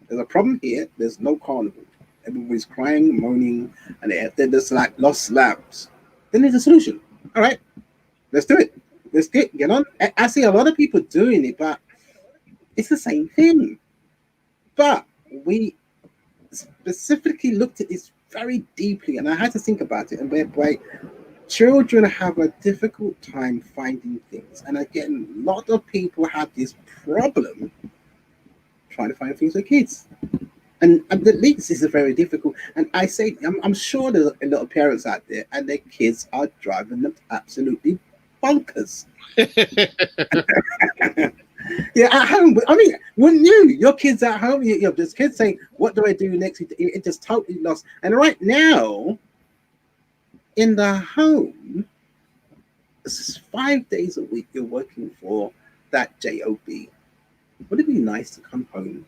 Speaker 3: There's a problem here. There's no carnival. Everybody's crying, moaning, and they're just like lost lambs. Then there's a solution. All right, let's do it. Let's get on. I see a lot of people doing it, but it's the same thing. But we specifically looked at this very deeply, and I had to think about it. And whereby children have a difficult time finding things, and again, a lot of people have this problem trying to find things for kids. And the leaks is very difficult. And I say, I'm sure there's a lot of parents out there, and their kids are driving them absolutely bonkers. Yeah, at home. I mean, wouldn't you? Your kids at home. There's kids saying, "What do I do next?" It just totally lost. And right now, in the home, 5 days a week, you're working for that job. Would it be nice to come home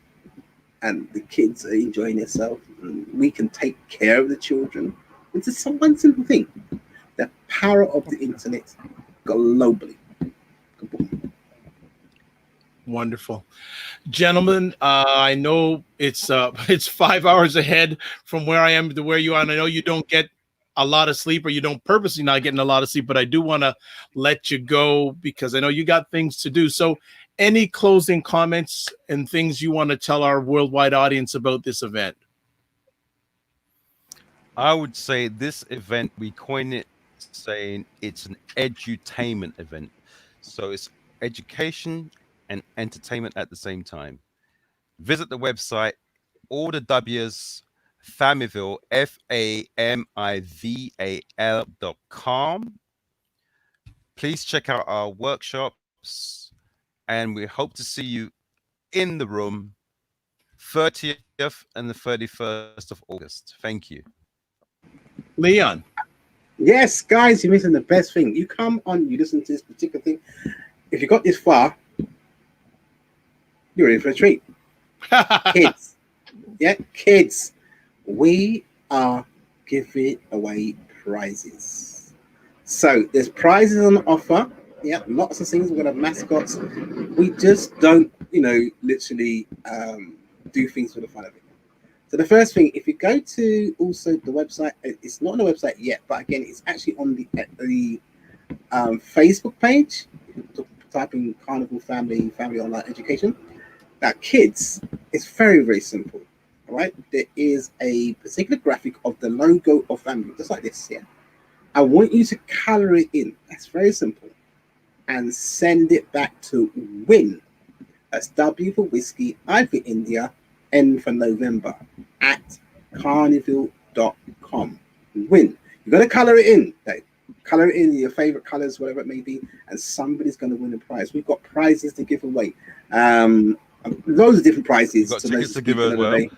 Speaker 3: and the kids are enjoying themselves, and we can take care of the children? It's just one simple thing: the power of the internet globally.
Speaker 1: Wonderful, gentlemen. I know it's 5 hours ahead from where I am to where you are, and I know you don't get a lot of sleep, or you don't purposely not getting a lot of sleep. But I do want to let you go because I know you got things to do. So, any closing comments and things you want to tell our worldwide audience about this event?
Speaker 2: I would say this event, we coin it saying it's an edutainment event. So it's education and entertainment at the same time. Visit the website, all the W's, Famiville, FAMIVAL.com. Please check out our workshops, and we hope to see you in the room 30th and the 31st of August. Thank you.
Speaker 1: Leon.
Speaker 3: Yes, guys, you're missing the best thing. You come on, you listen to this particular thing. If you got this far, you're in for a treat. Kids. Yeah, kids. We are giving away prizes. So there's prizes on offer. Yeah, lots of things. We're going to have mascots. We just don't, literally do things for the fun of it. So the first thing, if you go to also the website, it's not on the website yet, but again, it's actually on the Facebook page. Type in Carnival Family Online Education. Now, kids, it's very, very simple. All right, there is a particular graphic of the logo of family, just like this here. I want you to color it in. That's very simple, and send it back to win. That's W for whiskey, I for India, N for November at carnival.com. Win. You got to color it in. Okay? Color it in your favorite colors, whatever it may be, and somebody's going to win a prize. We've got prizes to give away. Loads of different prizes.
Speaker 2: We've got tickets to give away.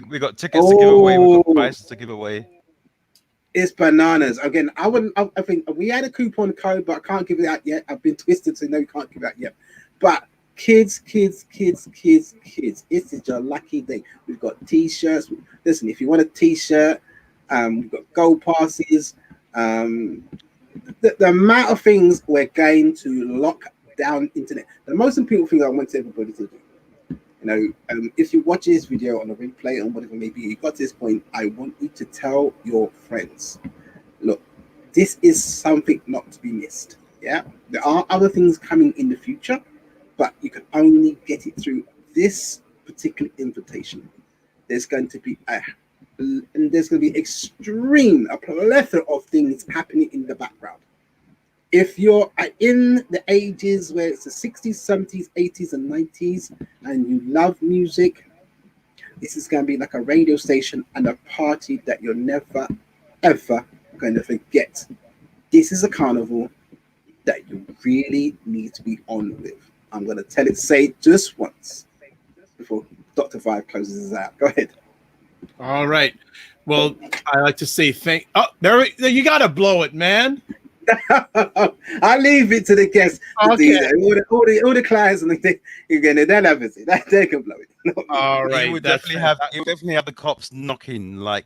Speaker 2: We got tickets
Speaker 3: to
Speaker 2: give away. We've got prizes to give away.
Speaker 3: It's bananas. Again, I think we had a coupon code, but I can't give it out yet. I've been twisted, so no, you can't give it out yet. But kids, this is your lucky day. We've got t-shirts. Listen, if you want a t-shirt, we've got gold passes. The amount of things we're going to lock down internet. The most important thing I want everybody to do If you watch this video on a replay or whatever maybe you got to this point, I want you to tell your friends, look, this is something not to be missed. Yeah, there are other things coming in the future, but you can only get it through this particular invitation. There's going to be a plethora of things happening in the background. If you're in the ages where it's the 60s, 70s, 80s, and 90s, and you love music, this is going to be like a radio station and a party that you're never, ever going to forget. This is a carnival that you really need to be on with. I'm going to say it just once before Dr. Vibe closes us out. Go ahead.
Speaker 1: All right. Well, I like to say there you got to blow it, man.
Speaker 3: I'll leave it to the guests to do that. All the clients and they'll have it. They can blow it.
Speaker 1: All right.
Speaker 2: You would definitely have the cops knocking like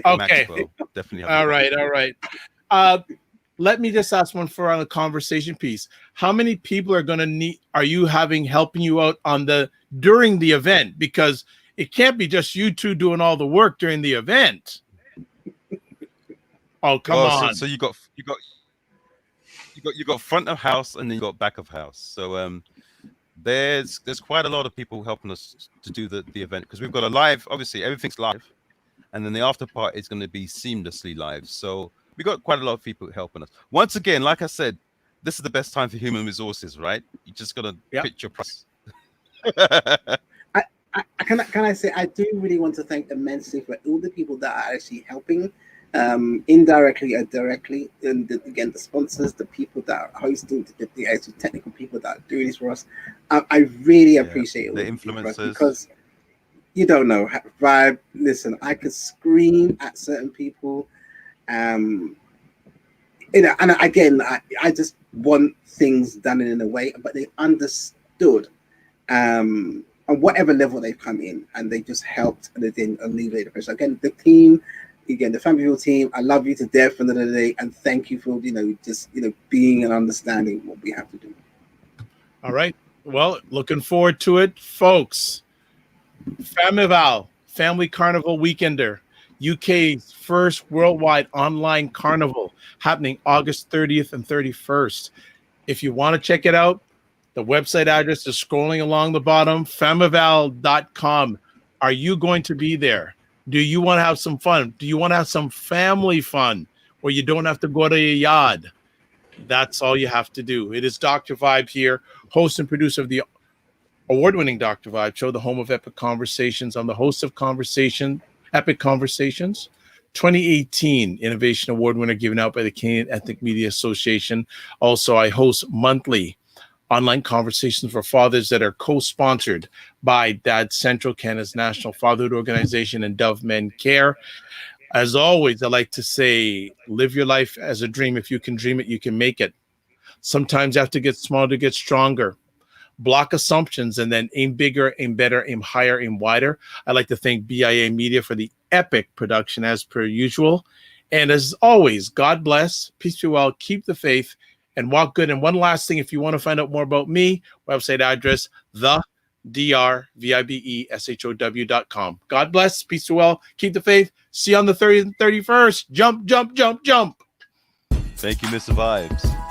Speaker 1: okay.
Speaker 2: Maxwell. Definitely.
Speaker 1: All right. Let me just ask one for on the conversation piece. How many people are you helping you out during the event? Because it can't be just you two doing all the work during the event. Oh, come on.
Speaker 2: So you got front of house and then you got back of house. So there's quite a lot of people helping us to do the event, because we've got a live, obviously everything's live, and then the after part is going to be seamlessly live. So we got quite a lot of people helping us. Once again, like I said, this is the best time for human resources, right? You just got to pitch your price.
Speaker 3: Can I say, I do really want to thank immensely for all the people that are actually helping, indirectly or directly, and again, the sponsors, the people that are hosting, the actual technical people that are doing this for us. I really appreciate it.
Speaker 2: The influencers.
Speaker 3: Because you don't know, Vibe, listen, I could scream at certain people. And again, I just want things done in a way, but they understood on whatever level they've come in, and they just helped and they didn't alleviate the pressure. Again, the team, the family team, I love you to death for the end of the day, and thank you for being and understanding what we have to do. All
Speaker 1: right. Well, looking forward to it, folks. Carnival, Family Carnival Weekender, UK's first worldwide online carnival, happening August 30th and 31st. If you want to check it out, the website address is scrolling along the bottom, famival.com. Are you going to be there? Do you want to have some fun? Do you want to have some family fun where you don't have to go to your yard? That's all you have to do. It is Dr. Vibe here, host and producer of the award-winning Dr. Vibe Show, the home of Epic Conversations. I'm the host of Epic Conversations, 2018 Innovation Award winner given out by the Canadian Ethnic Media Association. Also, I host monthly online conversations for fathers that are co-sponsored by Dad Central, Canada's national fatherhood organization, and Dove Men Care. As always, I like to say, live your life as a dream. If you can dream it, you can make it. Sometimes you have to get smaller to get stronger. Block assumptions and then aim bigger, aim better, aim higher, aim wider. I'd like to thank BIA Media for the epic production as per usual. And as always, God bless, peace be well, keep the faith, and walk good. And one last thing, if you want to find out more about me, website address, thedrvibeshow.com. God bless, peace be well, keep the faith. See you on the 30th and 31st. Jump, jump, jump, jump.
Speaker 2: Thank you, Mr. Vibes.